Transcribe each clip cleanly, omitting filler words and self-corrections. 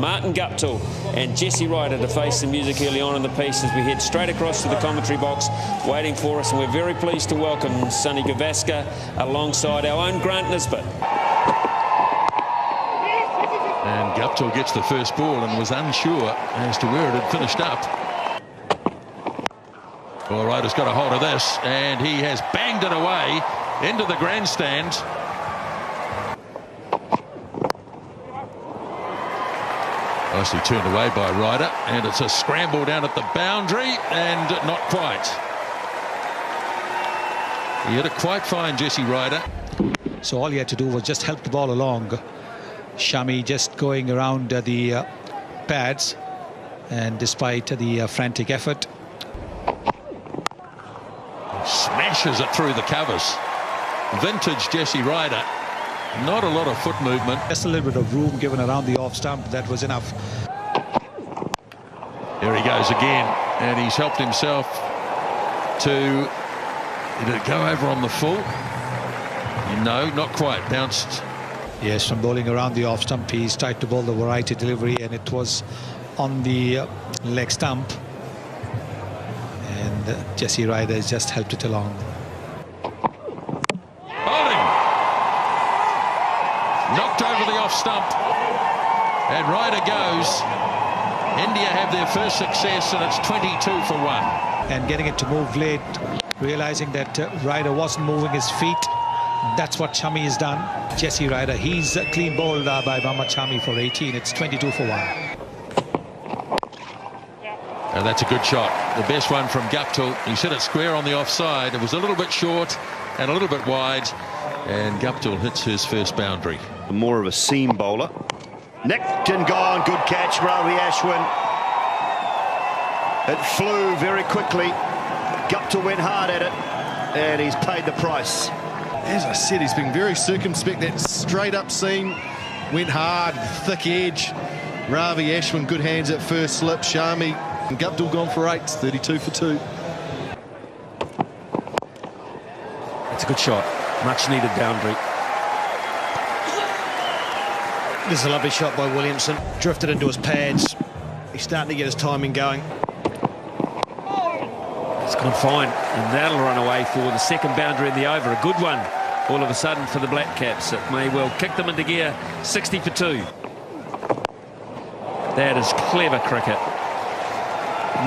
Martin Guptill and Jesse Ryder to face the music early on in the piece as we head straight across to the commentary box waiting for us, and we're very pleased to welcome Sonny Gavaskar alongside our own Grant Nisbet. And Guptill gets the first ball and was unsure as to where it had finished up. Well, Ryder's got a hold of this, and he has banged it away into the grandstand. Nicely turned away by Ryder, and it's a scramble down at the boundary, and not quite. He had it quite fine, Jesse Ryder. So all he had to do was just help the ball along. Shami just going around the pads, and despite the frantic effort, smashes it through the covers. Vintage Jesse Ryder. Not a lot of foot movement. Just a little bit of room given around the off stump. That was enough. Here he goes again, and he's helped himself to go over on the full. No, not quite. Bounced. Yes, from bowling around the off stump, he's tried to bowl the variety delivery, and it was on the leg stump. And Jesse Ryder has just helped it along. Bowling! Knocked over the off stump. And Ryder goes. India have their first success, and it's 22 for 1. And getting it to move late, realizing that Ryder wasn't moving his feet. That's what Shami has done. Jesse Ryder, he's clean bowled by Mohammad Shami for 18. It's 22 for 1. And that's a good shot. The best one from Guptill. He hit it square on the offside. It was a little bit short and a little bit wide. And Guptill hits his first boundary. More of a seam bowler. Nicked and gone. Good catch, Ravi Ashwin. It flew very quickly. Guptill went hard at it, and he's paid the price. As I said, he's been very circumspect. That straight up seam went hard, thick edge. Ravi Ashwin, good hands at first slip. Shami and Guptill gone for 8, 32 for 2. It's a good shot. Much needed boundary. This is a lovely shot by Williamson. Drifted into his pads. He's starting to get his timing going. It's gone fine, and that'll run away for the second boundary in the over. A good one all of a sudden for the Black Caps. It may well kick them into gear. 60 for 2. That is clever cricket.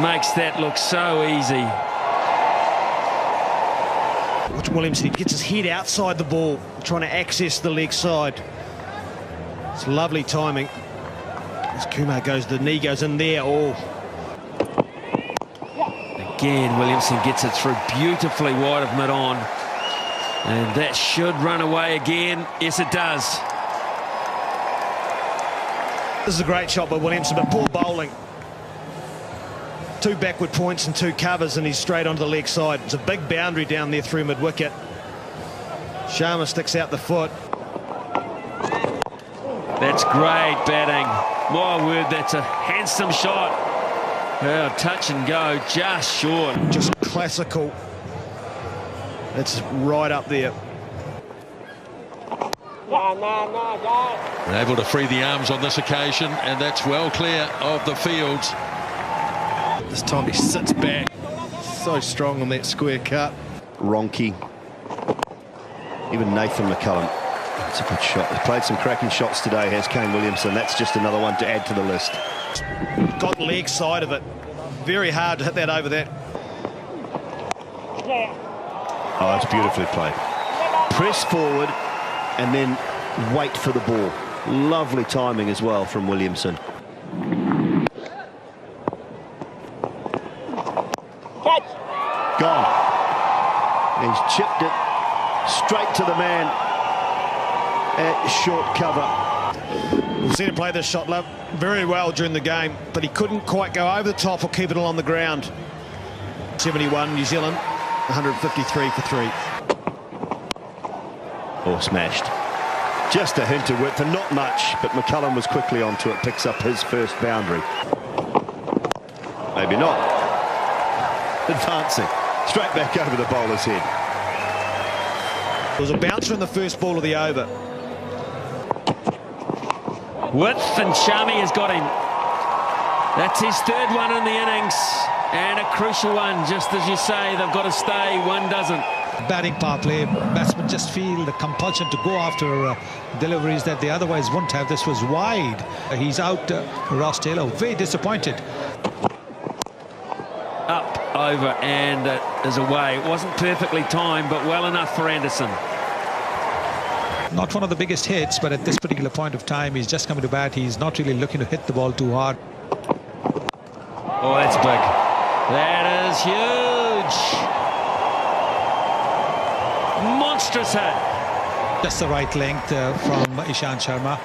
Makes that look so easy. Watch Williamson, he gets his head outside the ball, trying to access the leg side. It's lovely timing. As Kumar goes, the knee goes in there. Oh. Again, Williamson gets it through beautifully wide of mid-on. And that should run away again. Yes, it does. This is a great shot by Williamson, but poor bowling. 2 backward points and 2 covers, and he's straight onto the leg side. It's a big boundary down there through mid-wicket. Sharma sticks out the foot. That's great batting. My word, that's a handsome shot. Oh, touch and go, just short. Just classical. It's right up there. Able to free the arms on this occasion, and that's well clear of the field. This time he sits back. So strong on that square cut. Ronke. Even Nathan McCullum. That's a good shot. He's played some cracking shots today, has Kane Williamson. That's just another one to add to the list. Got the leg side of it. Very hard to hit that over that. Oh, it's beautifully played. Press forward and then wait for the ball. Lovely timing as well from Williamson. Gone. He's chipped it straight to the man at short cover. We've seen him play this shot very well during the game, but he couldn't quite go over the top or keep it along the ground. 71 New Zealand, 153 for 3. Or smashed. Just a hint of width and not much, but McCullum was quickly onto it, picks up his first boundary. Maybe not. Advancing. Straight back over the bowler's head. There was a bouncer in the first ball of the over. Width, and Shami has got him. That's his third one in the innings, and a crucial one. Just as you say, they've got to stay. One doesn't. Batting power play, batsmen just feel the compulsion to go after deliveries that they otherwise wouldn't have. This was wide. He's out, Ross Taylor, very disappointed. Up, over, and it is away. It wasn't perfectly timed, but well enough for Anderson. Not one of the biggest hits, but at this particular point of time, he's just coming to bat. He's not really looking to hit the ball too hard. Oh, that's big. That is huge. Monstrous hit. Just the right length from Ishant Sharma,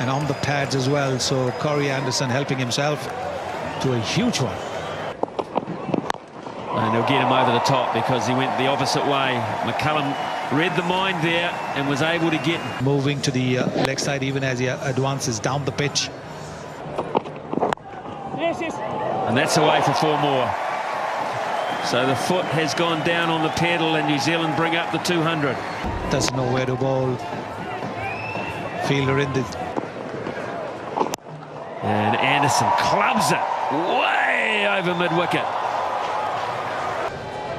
and on the pads as well. So Corey Anderson helping himself to a huge one. And he'll get him over the top because he went the opposite way. McCullum read the mind there and was able to get moving to the leg side even as he advances down the pitch. And that's away for 4 more. So the foot has gone down on the pedal and New Zealand bring up the 200. Doesn't know where to bowl. Fielder in the... And Anderson clubs it way over mid-wicket.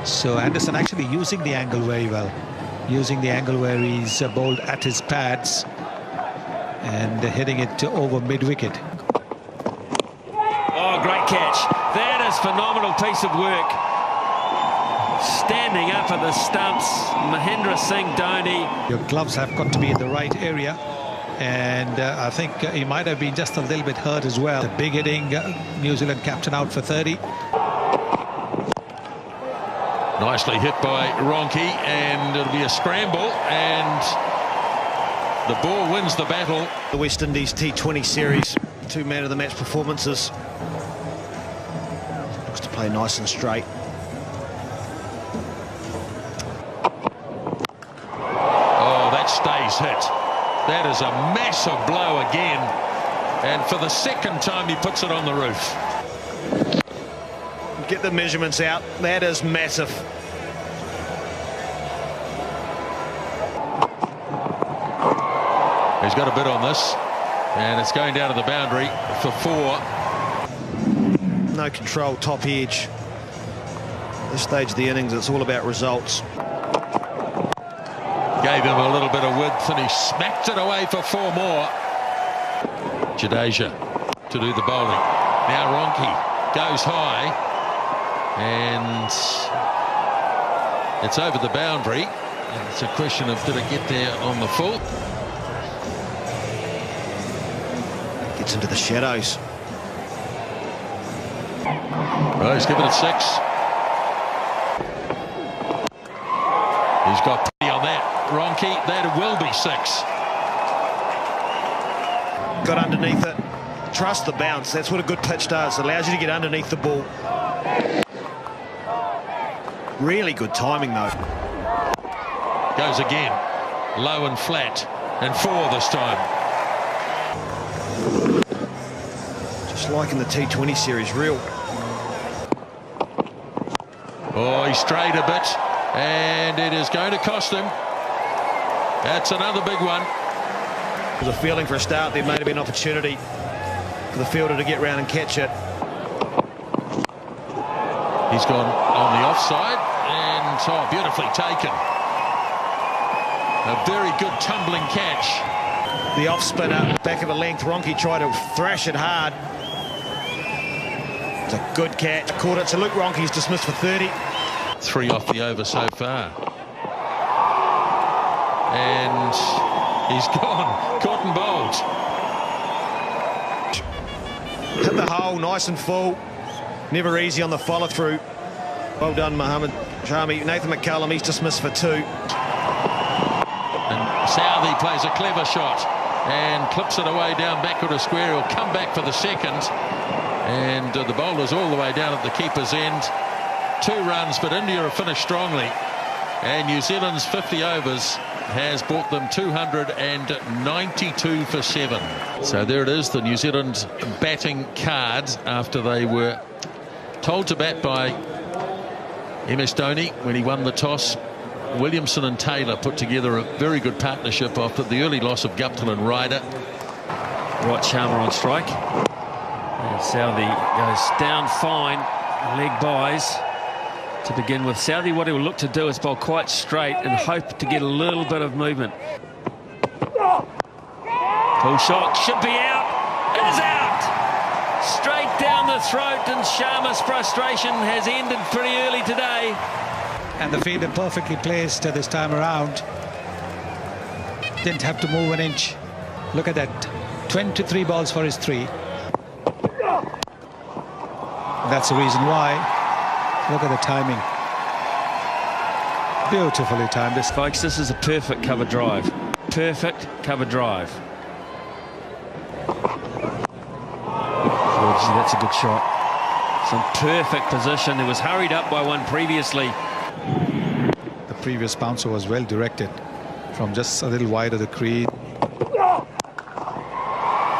So Anderson actually using the angle very well. Using the angle where he's bowled at his pads and hitting it over mid-wicket. Oh, great catch. That is phenomenal piece of work. Standing up at the stumps, Mahendra Singh Dhoni. Your gloves have got to be in the right area, and I think he might have been just a little bit hurt as well. The big hitting New Zealand captain out for 30. Nicely hit by Ronke, and it'll be a scramble, and the ball wins the battle. The West Indies T20 series, 2 man of the match performances. Looks to play nice and straight. Oh, that stays hit. That is a massive blow again, and for the second time he puts it on the roof. Get the measurements out. That is massive. He's got a bit on this, and it's going down to the boundary for 4. No control, top edge. At this stage of the innings, it's all about results. Gave him a little bit of width, and he smacked it away for 4 more. Jadeja to do the bowling. Now Ronke goes high, and it's over the boundary. And it's a question of did it get there on the full. Gets into the shadows. Well, he's given it 6. He's got plenty on that. Ronke, that will be 6. Got underneath it. Trust the bounce. That's what a good pitch does. It allows you to get underneath the ball. Really good timing, though. Goes again. Low and flat. And 4 this time. Just like in the T20 series, real. Oh, he strayed a bit. And it is going to cost him. That's another big one. There's a feeling for a start. There may have been an opportunity for the fielder to get round and catch it. He's gone on the offside, and oh, beautifully taken. A very good tumbling catch. The off spinner, back of a length. Ronke tried to thrash it hard. It's a good catch. Caught it to Luke Ronke. He's dismissed for 30. 3 off the over so far. And he's gone. Caught and bowled. Hit the hole, nice and full. Never easy on the follow through. Well done, Mohammed Shami. Nathan McCullum, he's dismissed for 2. And Southey plays a clever shot and clips it away down backward of square. He'll come back for the second. And the bowler's all the way down at the keeper's end. 2 runs, but India have finished strongly. And New Zealand's 50 overs has brought them 292 for 7. So there it is, the New Zealand batting card after they were told to bat by MS Dhoni when he won the toss. Williamson and Taylor put together a very good partnership after the early loss of Guptill and Ryder. Right, Sharma on strike. And Southey goes down fine, leg buys. To begin with, Southey, what he will look to do is bowl quite straight and hope to get a little bit of movement. Pull shot, should be out, is out! Straight down the throat, and Sharma's frustration has ended pretty early today. And the fielder perfectly placed this time around. Didn't have to move an inch. Look at that, 23 balls for his 3. That's the reason why. Look at the timing. Beautifully timed. Folks, this is a perfect cover drive. Perfect cover drive. Oh, gee, that's a good shot. Some perfect position. It was hurried up by one previously. The previous bouncer was well directed from just a little wide of the crease.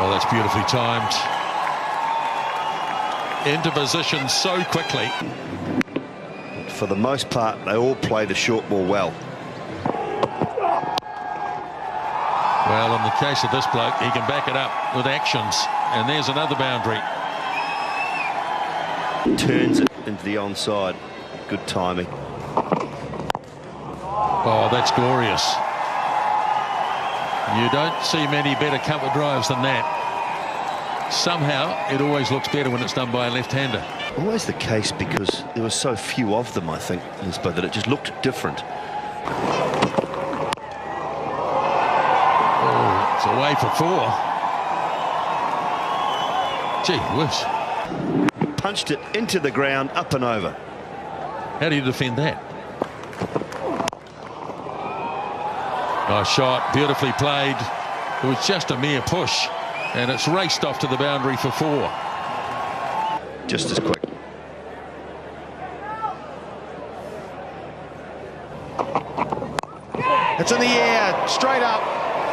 Oh, that's beautifully timed. Into position so quickly. For the most part, they all play the short ball well. Well, in the case of this bloke, he can back it up with actions. And there's another boundary. Turns it into the onside. Good timing. Oh, that's glorious. You don't see many better cover drives than that. Somehow, it always looks better when it's done by a left-hander. Always the case because there were so few of them, I think, Lisbo, that it just looked different. Oh, it's away for 4. Gee whiz. Punched it into the ground, up and over. How do you defend that? Nice shot, beautifully played. It was just a mere push, and it's raced off to the boundary for 4. Just as quick. It's in the air, straight up,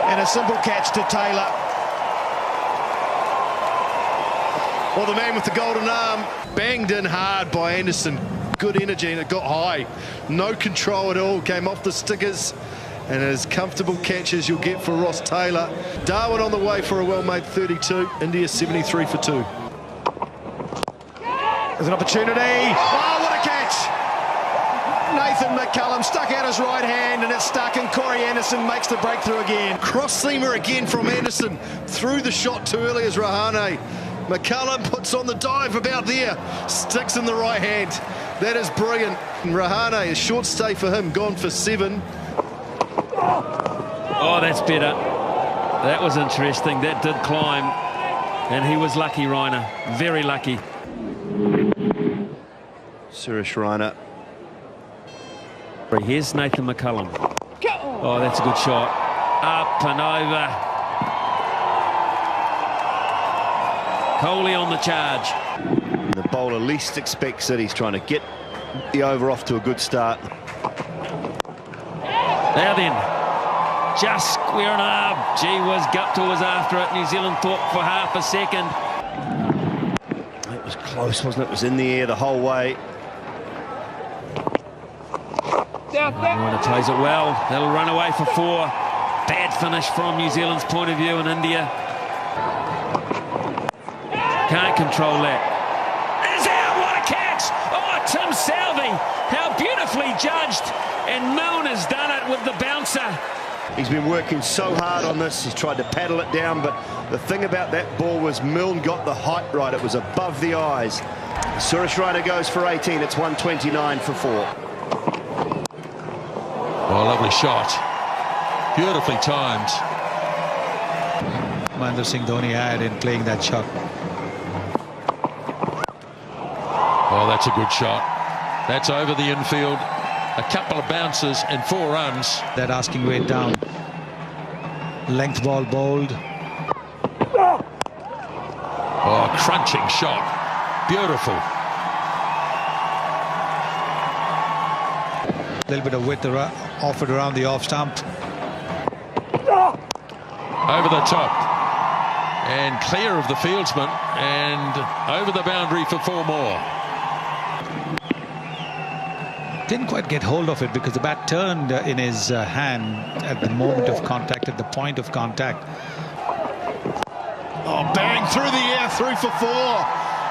and a simple catch to Taylor. Well, the man with the golden arm, banged in hard by Anderson. Good energy, and it got high. No control at all, came off the stickers, and as comfortable catch as you'll get for Ross Taylor. Darwin on the way for a well-made 32. India 73 for 2. There's an opportunity. Oh, what a catch! Nathan McCullum stuck out his right hand, and it's stuck, and Corey Anderson makes the breakthrough again. Cross-seamer again from Anderson. Threw the shot too early as Rahane. McCullum puts on the dive about there. Sticks in the right hand. That is brilliant. And Rahane, a short stay for him, gone for 7. Oh, that's better. That was interesting. That did climb. And he was lucky, Raina. Very lucky. Suresh Raina. Here's Nathan McCullum. Oh, that's a good shot. Up and over. Coley on the charge. The bowler least expects it. He's trying to get the over off to a good start. Now then, just square and arm. Gee whiz, Guptill was after it. New Zealand thought for half a second. It was close, wasn't it? It was in the air the whole way. Raina plays it well. They'll run away for 4. Bad finish from New Zealand's point of view, and India can't control that. Is out, what a catch! Oh, Tim Southey, how beautifully judged, and Milne has done it with the bouncer. He's been working so hard on this. He's tried to paddle it down, but the thing about that ball was Milne got the height right. It was above the eyes. Suresh Raina goes for 18. It's 129 for 4. Oh, lovely shot. Beautifully timed. Mahendra Singh Dhoni had in playing that shot. Oh, that's a good shot. That's over the infield. A couple of bounces and 4 runs. That asking weight down. Length ball bowled. Oh, crunching shot. Beautiful. A little bit of width offered around the off stump. Over the top. And clear of the fieldsman. And over the boundary for 4 more. Didn't quite get hold of it because the bat turned in his hand at the moment of contact, at the point of contact. Oh, bang through the air, 3 for 4.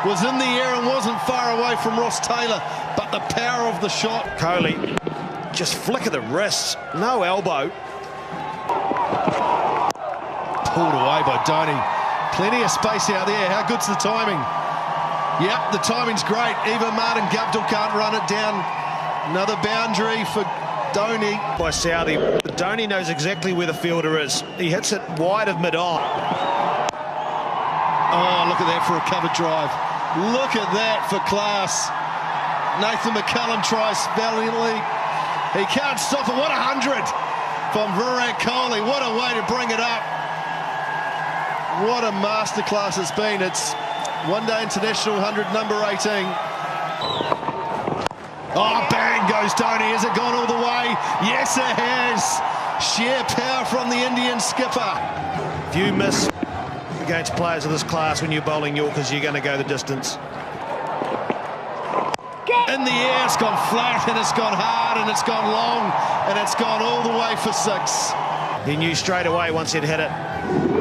Was in the air and wasn't far away from Ross Taylor, but the power of the shot. Coley, just flick of the wrists, no elbow. Pulled away by Donny. Plenty of space out there. How good's the timing? Yep, the timing's great. Even Martin Guptill can't run it down. Another boundary for Donny. By Southey. Donny knows exactly where the fielder is. He hits it wide of mid-on. Oh, look at that for a cover drive. Look at that for class. Nathan McCullum tries valiantly. He can't stop it. What 100 from Virat Kohli. What a way to bring it up. What a masterclass it's been. It's One Day International 100, number 18. Oh, bang goes Tony. Has it gone all the way? Yes, it has. Sheer power from the Indian skipper. If you miss against players of this class when you're bowling Yorkers, you're going to go the distance. In the air, it's gone flat, and it's gone hard, and it's gone long, and it's gone all the way for 6. He knew straight away once he'd hit it,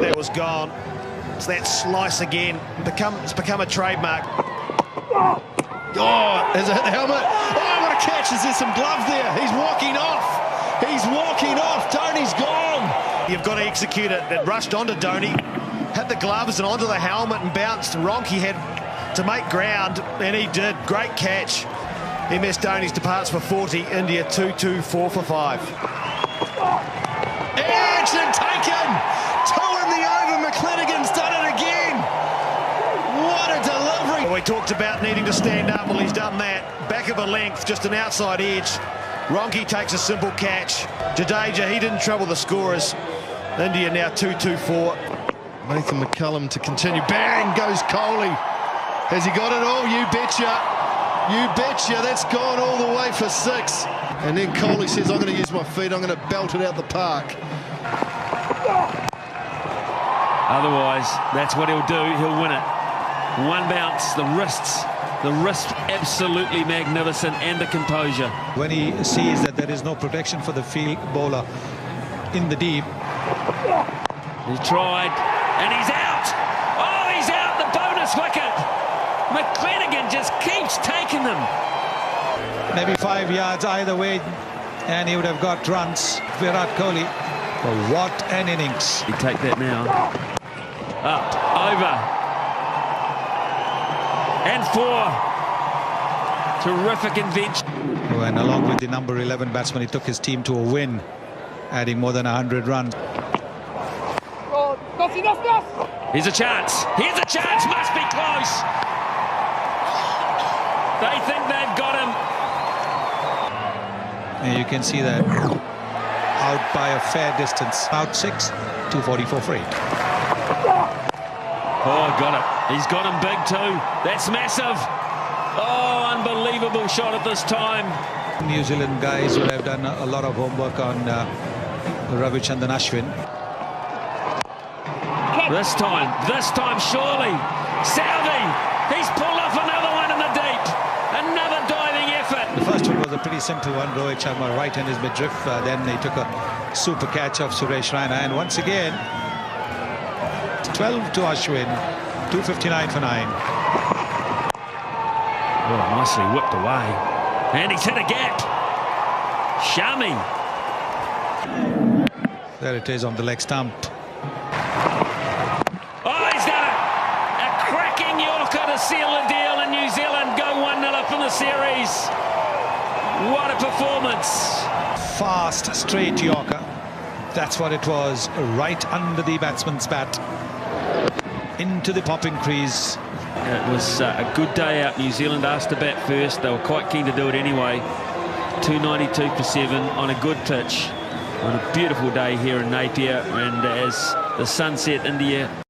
that was gone. It's that slice again. It's become a trademark. Oh, has it hit the helmet? Oh, what a catch. Is there some glove there? He's walking off. He's walking off. Donny's gone. You've got to execute it. It rushed onto Donny, hit the gloves and onto the helmet and bounced. Ronke had to make ground, and he did. Great catch. MS Dhoni's departs for 40. India 2-2, 4 for 5. Edged and taken. 2 in the over. McClenaghan's done it again. What a delivery. We talked about needing to stand up. Well, he's done that. Back of a length, just an outside edge. Ronke takes a simple catch. Jadeja, he didn't trouble the scorers. India now 2-2-4. Nathan McCullum to continue. Bang goes Kohli. Has he got it all? You betcha. You betcha. That's gone all the way for 6. And then Kohli says, I'm going to use my feet. I'm going to belt it out the park. Otherwise, that's what he'll do. He'll win it. One bounce, the wrists absolutely magnificent, and the composure. When he sees that there is no protection for the field bowler in the deep. He tried, and he's out. Oh, he's out, the bonus wicket. McClenaghan just keeps taking them. Maybe 5 yards either way, and he would have got runs. Virat Kohli, but what an innings. You take that now. Up, over. And 4. Terrific invention. And along with the number 11 batsman, he took his team to a win, adding more than 100 runs. Here's a chance. Here's a chance. Must be close. They think they've got him. And you can see that out by a fair distance. Out 6, 244 for 8. Oh, got it. He's got him big too. That's massive. Oh, unbelievable shot at this time. New Zealand guys will have done a lot of homework on Ravichandran Ashwin. This time surely. Southey, he's pulled off another one in the deep. Another diving effort. The first one was a pretty simple one. Rohit Sharma right in his midriff. Then he took a super catch of Suresh Raina. And once again, 12 to Ashwin, 259 for 9. Oh, nicely whipped away. And he's hit a gap. Shami. There it is on the leg stump. Oh, he's done it. A cracking Yorker to seal the deal, and New Zealand go 1-0 up in the series. What a performance. Fast, straight Yorker. That's what it was. Right under the batsman's bat. Into the popping crease. It was a good day out. New Zealand asked to bat first. They were quite keen to do it anyway. 292 for 7 on a good pitch. On a beautiful day here in Napier. And as the sun set, India